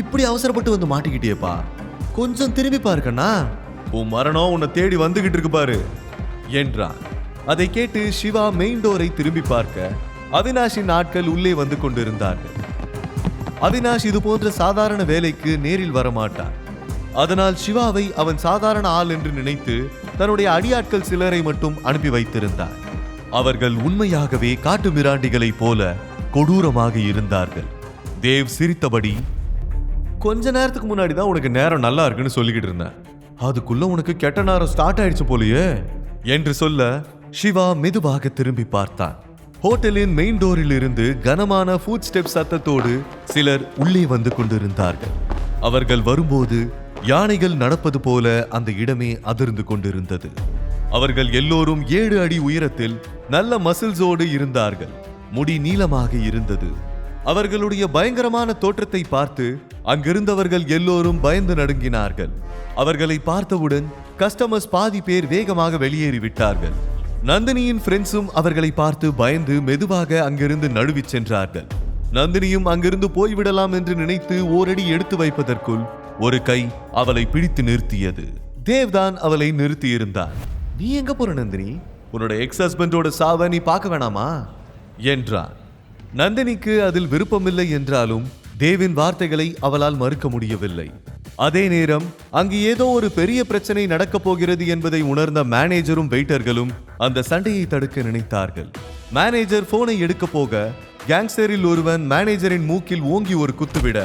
இப்படி அவசரப்பட்டு வந்து மாட்டிக்கிட்டியப்பா, கொஞ்சம் திரும்பி பாருக்கண்ணா, உன் மரணம் உன்னை தேடி வந்துகிட்டு இருக்கு பாரு என்றான். அதை கேட்டு சிவா மெயின் டோரை திரும்பி பார்க்க அவினாஷின் ஆட்கள் உள்ளே வந்து கொண்டிருந்தார்கள். அவினாஷ் இது போன்ற சாதாரண வேலைக்கு நேரில் வரமாட்டான். அதனால் சிவாவை அவன் சாதாரண ஆள் என்று நினைத்து தன்னுடைய அடியாட்கள் சிலரை மட்டும் அனுப்பி வைத்திருந்தார். அவர்கள் உண்மையாகவே காட்டு மிராண்டிகளைப் போல கொடூரமாக இருந்தார்கள். தேவ் சிரித்தபடி, கொஞ்ச நேரத்துக்கு முன்னாடி தான் உனக்கு நேரம் நல்லா இருக்குன்னு சொல்லிக்கிட்டு இருந்தேன், அதுக்குள்ள உனக்கு கெட்ட நேரம் ஸ்டார்ட் ஆயிடுச்சு போலியே என்று சொல்ல சிவா மெதுவாக திரும்பி பார்த்தான். ஹோட்டலின் மெயின் டோரில் இருந்து கனமான ஃபுட் ஸ்டெப் சத்தத்தோடு சிலர் உள்ளே வந்து கொண்டிருந்தார்கள். அவர்கள் வரும்போது யானைகள் நடப்பது போல அந்த இடமே அதிர்ந்து கொண்டிருந்தது. அவர்கள் எல்லோரும் 7 அடி உயரத்தில் நல்ல மசில்ஸோடு இருந்தார்கள். முடி நீளமாக இருந்தது. அவர்களுடைய பயங்கரமான தோற்றத்தை பார்த்து அங்கிருந்தவர்கள் எல்லோரும் பயந்து நடுங்கினார்கள். அவர்களை பார்த்தவுடன் கஸ்டமர்ஸ் பாதி பேர் வேகமாக வெளியேறிவிட்டார்கள். நந்தினியின் ஃப்ரெண்ட்ஸும் அவர்களை பார்த்து பயந்து மெதுவாக அங்கிருந்து நழுவிச் சென்றார்கள். நந்தினியும் அங்கிருந்து போய்விடலாம் என்று நினைத்து ஓரடி எடுத்து வைப்பதற்குள் ஒரு கை அவளை பிடித்து நிறுத்தியது. தேவ்தான் அவளை நிறுத்தியிருந்தார். நீ எங்க போற நந்தினி? உன்னோட எக்ஸ் ஹஸ்பண்டோட சாவை நீ பார்க்க வேணாமா என்றார். நந்தினிக்கு அதில் விருப்பமில்லை என்றாலும் தேவின் வார்த்தைகளை அவளால் மறுக்க முடியவில்லை. அதே நேரம் அங்கு ஏதோ ஒரு பெரிய பிரச்சனை நடக்கப் போகிறது என்பதை உணர்ந்த மேனேஜரும் வெயிட்டர்களும் அந்த சண்டையை தடுக்க நினைத்தார்கள். மேனேஜர் போனை எடுக்க போக கேங்ஸ்டரில் ஒருவன் மேனேஜரின் மூக்கில் ஓங்கி ஒரு குத்துவிட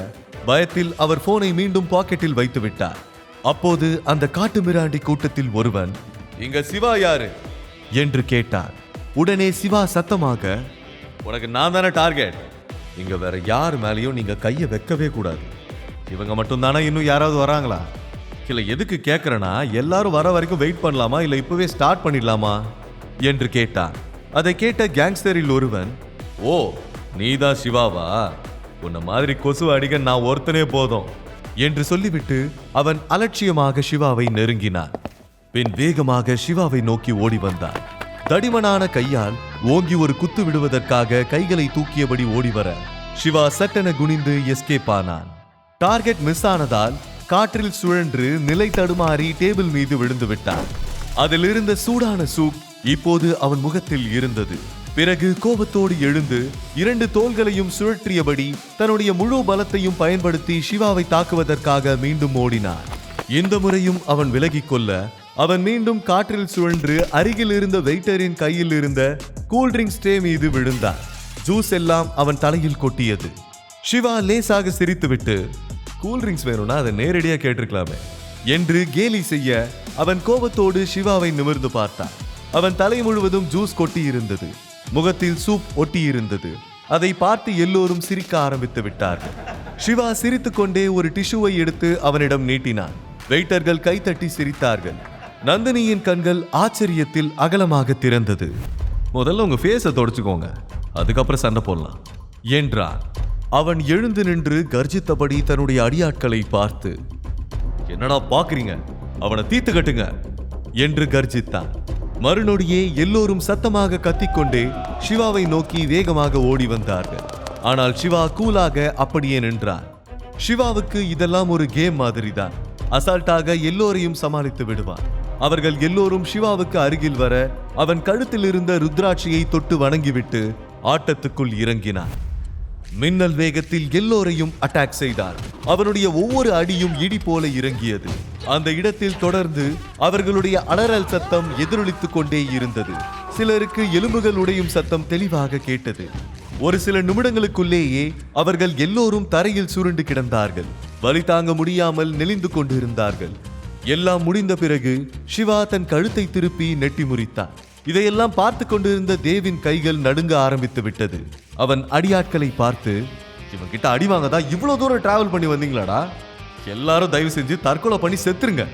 பயத்தில் அவர் போனை மீண்டும் பாக்கெட்டில் வைத்து விட்டார். அப்போது அந்த காட்டு மிராண்டி கூட்டத்தில் ஒருவன், இங்க சிவா யாரு என்று கேட்டார். உடனே சிவா சத்தமாக, உனக்கு நான் தானே டார்கெட், இங்க வேற யார் மேலேயும் நீங்க கையை வைக்கவே கூடாது. இவங்க மட்டும் தானே, இன்னும் யாராவது வராங்களா? இல்ல எதுக்கு கேட்கறனா, எல்லாரும் வர வரைக்கும் வெயிட் பண்ணலாமா இல்ல இப்பவே ஸ்டார்ட் பண்ணிடலாமா என்று கேட்டான். அதை கேட்ட கேங்ஸ்டரில் ஒருவன், ஓ நீதான் சிவாவா, உன்ன மாதிரி கொசு அடிக்க நான் ஒருத்தனே போதும் என்று சொல்லிவிட்டு அவன் அலட்சியமாக சிவாவை நெருங்கினான். பின் வேகமாக சிவாவை நோக்கி ஓடி வந்தான். தடிமனான கையால் ஓங்கி ஒரு குத்து விடுவதற்காக கைகளை தூக்கியபடி ஓடிவர சிவா சட்டென குனிந்து எஸ்கேப் ஆனான். டார்கெட் மிஸ் ஆனதால் காற்றில் சுழன்று நிலை தடுமாறி டேபிள் மீது விழுந்து விட்டான். அதில் இருந்த சூடான சூப் இப்போது அவன் முகத்தில் இருந்தது. பிறகு கோபத்தோடு எழுந்து 2 தோள்களையும் சுழற்றியபடி தன்னுடைய முழு பலத்தையும் பயன்படுத்தி சிவாவை தாக்குவதற்காக மீண்டும் ஓடினான். இந்த முறையும் அவன் விலகிக் கொள்ள அவன் மீண்டும் காற்றில் சுழன்று அருகில் இருந்த வெயிட்டரின் கையில் இருந்த கூல்ட்ரிங்க்ஸ் ட்ரே மீது விழுந்தான். ஜூஸ் எல்லாம் அவன் தலையில் கொட்டியது. சிவா லேசாக சிரித்துவிட்டு, கூல்ட்ரிங்க்ஸ் வேணும்னா அதை நேரடியா கேட்டிருக்கலாமே என்று கேலி செய்ய அவன் கோபத்தோடு சிவாவை நிமிர்ந்து பார்த்தான். அவன் தலை முழுவதும் ஜூஸ் கொட்டி இருந்தது. முகத்தில் சூப் ஒட்டி இருந்தது. அதை பார்த்து எல்லோரும் சிரிக்க ஆரம்பித்து விட்டார்கள். சிவா சிரித்துக்கொண்டே ஒரு டிஷ்யூவை எடுத்து அவனிடம் நீட்டினான். வெயிட்டர்கள் கைத்தட்டி சிரித்தார்கள். நந்தினியின் கண்கள் ஆச்சரியத்தில் அகலமாக திறந்தது. முதல்ல உங்க ஃபேஸை தொடச்சுக்கோங்க, அதுக்கப்புறம் சண்டை போடலாம் என்றான். அவன் எழுந்து நின்று கர்ஜித்தபடி தன்னுடைய அடியாட்களை பார்த்து, என்னடா பாக்குறீங்க, அவனை தீர்த்து கட்டுங்க என்று கர்ஜித்தான். மறுநொடியே எல்லோரும் சத்தமாக கத்திக்கொண்டே சிவாவை நோக்கி வேகமாக ஓடி வந்தார்கள். ஆனால் சிவா கூலாக அப்படியே நின்றான். சிவாவுக்கு இதெல்லாம் ஒரு கேம் மாதிரிதான். அசால்ட்டாக எல்லோரையும் சமாளித்து விடுவான். அவர்கள் எல்லோரும் சிவாவுக்கு அருகில் வர அவன் கழுத்தில் இருந்த ருத்ராட்சியை தொட்டு வணங்கிவிட்டு ஆட்டத்துக்குள் இறங்கினான். மின்னல் வேகத்தில் எல்லோரையும் அட்டாக் செய்தார். அவனுடைய ஒவ்வொரு அடியும் இடி போல இறங்கியது. அந்த இடத்தில் தொடர்ந்து அவர்களுடைய அலறல் சத்தம் எதிரொலித்துக் கொண்டே இருந்தது. சிலருக்கு எலும்புகள் உடையும் சத்தம் தெளிவாக கேட்டது. ஒரு சில நிமிடங்களுக்குள்ளேயே அவர்கள் எல்லோரும் தரையில் சுருண்டு கிடந்தார்கள். வலி தாங்க முடியாமல் நெளிந்து கொண்டிருந்தார்கள். எல்லாம் முடிந்த பிறகு சிவா தன் கழுத்தை திருப்பி நெட்டி முறித்தான். இதையெல்லாம் பார்த்து கொண்டிருந்த தேவின் கைகள் நடுங்க ஆரம்பித்து விட்டது. அவன் அடியாட்களை பார்த்து, இவன் கிட்ட அடி வாங்கதான் இவ்வளவு தூரம் டிராவல் பண்ணி வந்தீங்களாடா, எல்லாரும் தயவு செஞ்சு தற்கொலை பண்ணி செத்துருங்க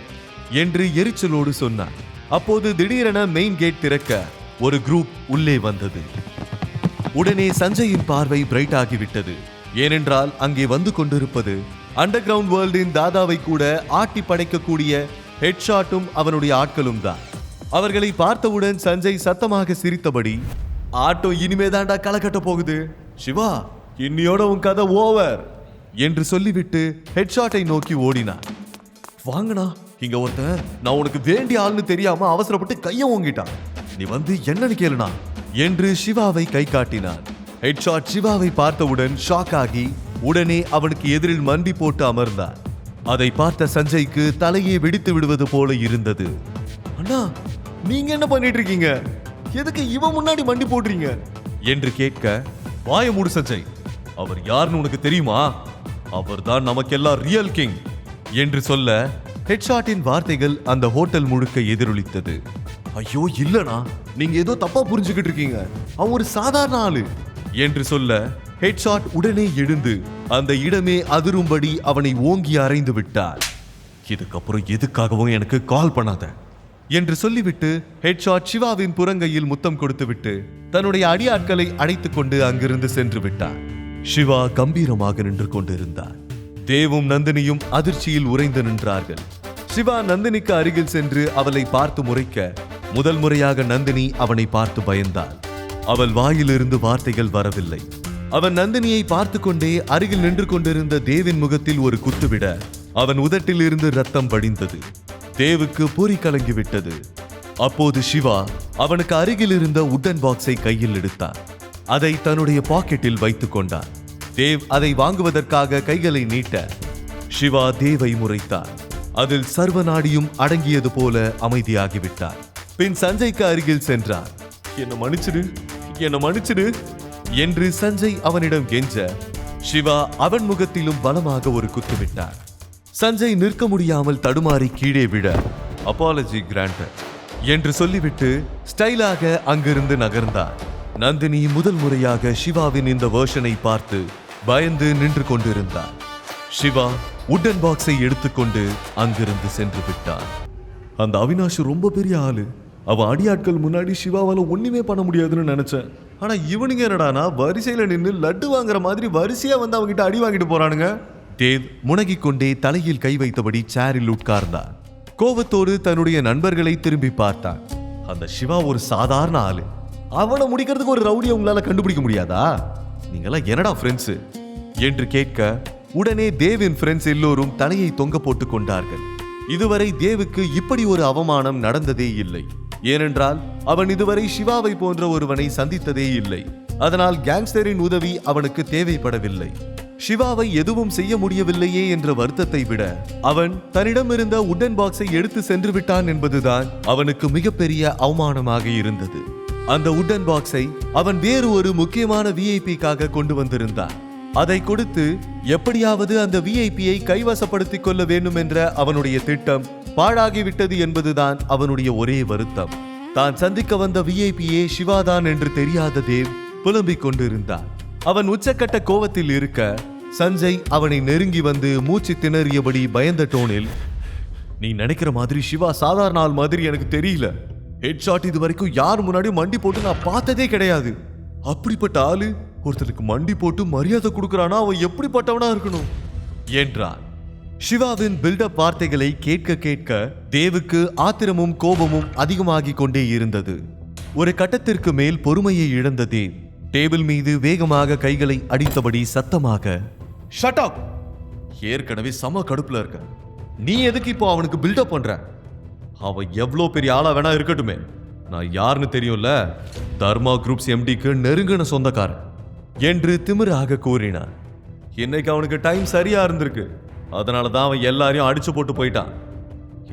என்று எரிச்சலோடு சொன்னான். அப்போது திடீரென மெயின் கேட் திறக்க ஒரு குரூப் உள்ளே வந்தது. உடனே சஞ்சயின் பார்வை பிரைட் ஆகிவிட்டது. ஏனென்றால் அங்கே வந்து கொண்டிருப்பது அண்டர் கிரவுண்ட் வேர்ல்டின் தாதாவை கூட ஆட்டி படைக்கக்கூடிய ஹெட்ஷாட்டும் அவனுடைய ஆட்களும் தான். அவர்களை பார்த்தவுடன் சஞ்சய் சத்தமாக சிரித்தபடி, ஆட்டோ இனிமேதாண்டா களை கட்ட போகுது, சிவா இன்னியோட உன் கதை ஓவர் என்று சொல்லிவிட்டு ஹெட்ஷாட்டை நோக்கி ஓடினார். வாங்கண்ணா, இங்க ஒருத்தன் நான் உனக்கு வேண்டிய ஆள்னு தெரியாம அவசரப்பட்டு கைய ஓங்கிட்டான். நீ வந்து என்னன்னு கேளுனா என்று சிவாவை கை காட்டினார். ஹெட்ஷாட் சிவாவை பார்த்தவுடன் ஷாக் ஆகி உடனே அவனுக்கு எதிரில் மண்டி போட்டு அமர்ந்தார். அதை பார்த்த சஞ்சய்க்கு தலையை வெடித்து விடுவது போல இருந்தது. அண்ணா, நீங்க என்ன பண்ணிட்டு இருக்கீங்க? எதுக்கு இவன் முன்னாடி மண்டி போடுறீங்க என்று கேட்க, வாய மூடு சஞ்சய், அவர் யாருன்னு உனக்கு தெரியுமா? அவர்தான் நமக்கெல்லாம் ரியல் கிங் என்று சொல்ல ஹெட்ஷாட்டின் வார்த்தைகள் அந்த ஹோட்டல் முழுக்க எதிரொலித்தது. ஐயோ இல்லனா, நீங்க ஏதோ தப்பா புரிஞ்சுக்கிட்டு இருக்கீங்க, அவன் ஒரு சாதாரண ஆளு என்று சொல்ல ஹெட்ஷாட் உடனே எழுந்து அந்த இடமே அதிரும்படி அவனை ஓங்கி அறைந்து விட்டார். இதுக்கப்புறம் எதுக்காகவும் எனக்கு கால் பண்ணாத என்று சொல்லிவிட்டு ஹெட்ஷாட் சிவாவின் புறங்கையில் முத்தம் கொடுத்துவிட்டு தன்னுடைய அடியாட்களை அழைத்துக் கொண்டு அங்கிருந்து சென்று விட்டார். சிவா கம்பீரமாக நின்று கொண்டிருந்தார். தேவும் நந்தினியும் அதிர்ச்சியில் உறைந்து நின்றார்கள். சிவா நந்தினிக்கு அருகில் சென்று அவளை பார்த்து முறைக்க முதல் முறையாக நந்தினி அவனை பார்த்து பயந்தாள். அவள் வாயிலிருந்து வார்த்தைகள் வரவில்லை. அவன் நந்தினியை பார்த்து கொண்டே அருகில் நின்று கொண்டிருந்த தேவின் முகத்தில் ஒரு குத்துவிட அவன் உதட்டில் இருந்து ரத்தம் வடிந்தது. தேவுக்கு பொறி கலங்கிவிட்டது. அப்போது சிவா அவனுக்கு அருகில் இருந்த உட்டன் பாக்ஸை கையில் எடுத்தார். அதை தன்னுடைய பாக்கெட்டில் வைத்துக் கொண்டார். தேவ் அதை வாங்குவதற்காக கைகளை நீட்ட சிவா தேவை முறைத்தார். அதில் சர்வநாடியும் அடங்கியது போல அமைதியாகிவிட்டார். பின் சஞ்சய்க்கு அருகில் சென்றார். என்ன மன்னிச்சிடு, என்ன மன்னிச்சிடு என்று சஞ்சய் அவனிடம் கெஞ்ச சிவா அவன் முகத்திலும் பலமாக ஒரு குத்துவிட்டார். சஞ்சய் நிற்க முடியாமல் தடுமாறி கீழே விட அப்பாலஜி கிராண்டட் என்று சொல்லிவிட்டு ஸ்டைலாக அங்கிருந்து நகர்ந்தார். நந்தினி முதல் முறையாக சிவாவின் இந்த வெர்ஷனை பார்த்து பயந்து நின்று கொண்டிருந்தார். சிவா உட்டன் பாக்ஸை எடுத்துக்கொண்டு அங்கிருந்து சென்று விட்டார். அந்த அவினாஷ் ரொம்ப பெரிய ஆளு. அவன் அடியாட்கள் முன்னாடி சிவாவால ஒண்ணுமே பண்ண முடியாதுன்னு நினைச்சேன். ஆனா இவனுங்க என்னடானா வரிசையில நின்று லட்டு வாங்குற மாதிரி வரிசையா வந்து அவங்கிட்ட அடி வாங்கிட்டு போறானுங்க. தேவ் முனகிக் கொண்டே தலையில் கை வைத்தபடி சேரில் உட்கார்ந்தார். கோபத்தோடு தன்னுடைய நண்பர்களை திரும்பி பார்த்தான். அந்த சிவா ஒரு சாதாரண ஆளு. அவனை முடிக்கிறதுக்கு ஒரு ரவுடியை உங்களால கண்டுபிடிக்க முடியாதா? நீங்களாம் என்னடா ஃப்ரெண்ட்ஸ் என்று கேட்க உடனே தேவின் ஃப்ரெண்ட்ஸ் எல்லோரும் தலையை தொங்க போட்டுக் கொண்டார்கள். இதுவரை தேவுக்கு இப்படி ஒரு அவமானம் நடந்ததே இல்லை. ஏனென்றால் அவன் இதுவரை சிவாவை போன்ற ஒருவனை சந்தித்ததே இல்லை. அதனால் கேங்ஸ்டரின் உதவி அவனுக்கு தேவைப்படவில்லை. சிவாவை எதுவும் செய்ய முடியவில்லையே என்ற வருத்தத்தை விட அவன் தன்னிடம் இருந்த உட்டன் பாக்ஸை எடுத்து சென்று விட்டான் என்பதுதான் அவனுக்கு மிகப்பெரிய அவமானமாக இருந்தது. அந்த உட்டன் பாக்ஸை அவன் வேறு ஒரு முக்கியமான விஐபிக்காக கொண்டு வந்திருந்தான். அதை கொடுத்து எப்படியாவது அந்த விஐபியை கைவசப்படுத்திக் கொள்ள வேண்டும் என்ற அவனுடைய திட்டம் பாழாகிவிட்டது என்பதுதான் அவனுடைய ஒரே வருத்தம். தான் சந்திக்க வந்த விஐபியே சிவாதான் என்று தெரியாத தேவ் புலம்பிக் கொண்டிருந்தான். அவன் உச்சக்கட்ட கோவத்தில் இருக்க சஞ்சய் அவனை நெருங்கி வந்து மூச்சு திணறியபடி பயந்த டோனில், நீ நினைக்கிற மாதிரி சிவா சாதாரண ஆள் மாதிரி எனக்கு தெரியல. ஹெட்ஷாட் இது வரைக்கும் யார் முன்னாடியும் மண்டி போட்டு நான் பார்த்ததே கிடையாது. அப்படிப்பட்ட ஆளு ஒருத்தருக்கு மண்டி போட்டு மரியாதை கொடுக்கறானா அவன் எப்படிப்பட்டவனா இருக்கணும் என்றான். சிவாவின் பில்டப் வார்த்தைகளை கேட்க கேட்க தேவுக்கு ஆத்திரமும் கோபமும் அதிகமாகிக் கொண்டே இருந்தது. ஒரு கட்டத்திற்கு மேல் பொறுமையை இழந்த தேவ் டேபிள் மீது வேகமாக கைகளை அடித்தபடி சத்தமாக, ஷட் அப், ஏற்கனவே சம கடுப்புல இருக்க, நீ எதுக்கு இப்போ அவனுக்கு பில்டப் பண்ற? அவன் எவ்வளோ பெரிய ஆளா வேணா இருக்கட்டுமே, நான் யாருன்னு தெரியும்ல, தர்மா குரூப்ஸ் எம்டிக்கு நெருங்கின சொந்தக்காரன் என்று திமிராக கூறினான். இன்னைக்கு அவனுக்கு டைம் சரியா இருந்திருக்கு, அதனாலதான் அவன் எல்லாரையும் அடிச்சு போட்டு போயிட்டான்.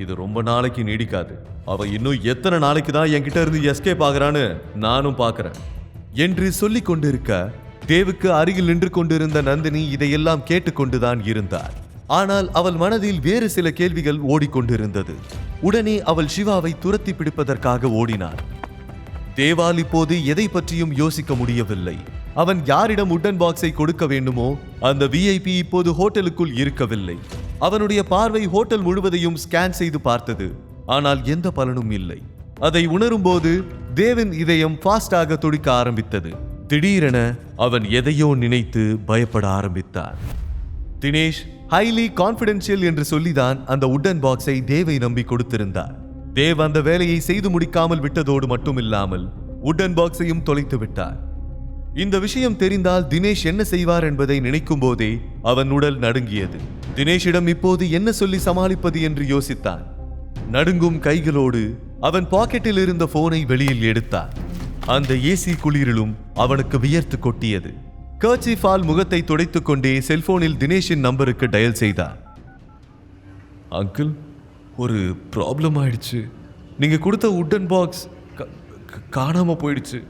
இது ரொம்ப நாளைக்கு நீடிக்காது. அவன் இன்னும் எத்தனை நாளைக்கு தான் என்கிட்ட இருந்து எஸ்கேப் ஆகுறான்னு நானும் பாக்குறேன் என்று சொல்லிக் கொண்டிருக்க தேவுக்கு அருகில் நின்று கொண்டிருந்த நந்தினி இதையெல்லாம் கேட்டுக்கொண்டுதான் இருந்தார். ஆனால் அவள் மனதில் வேறு சில கேள்விகள் ஓடிக்கொண்டிருந்தது. உடனே அவள் சிவாவை துரத்தி பிடிப்பதற்காக ஓடினார். தேவால் இப்போது எதை பற்றியும் யோசிக்க முடியவில்லை. அவன் யாரிடம் உட்டன் பாக்ஸை கொடுக்க வேண்டுமோ அந்த விஐபி இப்போது ஹோட்டலுக்குள் இருக்கவில்லை. அவனுடைய பார்வை ஹோட்டல் முழுவதையும் ஸ்கேன் செய்து பார்த்தது. ஆனால் எந்த பலனும் இல்லை. அதை உணரும் போது தேவின் இதயம் ஃபாஸ்டாக துடிக்க ஆரம்பித்தது. திடீரென அவன் எதையோ நினைத்து பயப்பட ஆரம்பித்தார். தினேஷ் ஹைலி கான்பிடென்ஷியல் என்று சொல்லிதான் அந்த உட்டன் பாக்ஸை தேவை நம்பி கொடுத்திருந்தார். தேவ் அந்த வேலையை செய்து முடிக்காமல் விட்டதோடு மட்டுமில்லாமல் உட்டன் பாக்ஸையும் தொலைத்து விட்டார். இந்த விஷயம் தெரிந்தால் தினேஷ் என்ன செய்வார் என்பதை நினைக்கும் போதே அவன் உடல் நடுங்கியது. தினேஷிடம் இப்போது என்ன சொல்லி சமாளிப்பது என்று யோசித்தான். நடுங்கும் கைகளோடு அவன் பாக்கெட்டில் இருந்த போனை வெளியில் எடுத்தான். அந்த ஏசி குளிரிலும் அவனுக்கு வியர்த்து கொட்டியது. கர்ச்சீஃபால் முகத்தை துடைத்துக் கொண்டே செல்போனில் தினேஷின் நம்பருக்கு டயல் செய்தான். அங்கிள், ஒரு ப்ராப்ளம் ஆயிடுச்சு. நீங்க கொடுத்த உட்டன் பாக்ஸ் காணாம போயிடுச்சு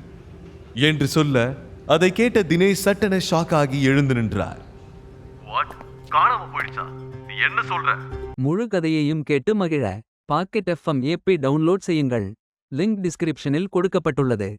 என்று சொல்ல அதை கேட்ட தினேஷ் சட்டென ஷாக் ஆகி எழுந்து நின்றார். காணாம போயிடுச்சா? நீ என்ன சொல்ற? முழு கதையையும் கேட்டு மகிழ பாக்கெட் FM ஏப்பை டவுன்லோட் செய்யுங்கள். லிங்க் டிஸ்கிரிப்ஷனில் கொடுக்கப்பட்டுள்ளது.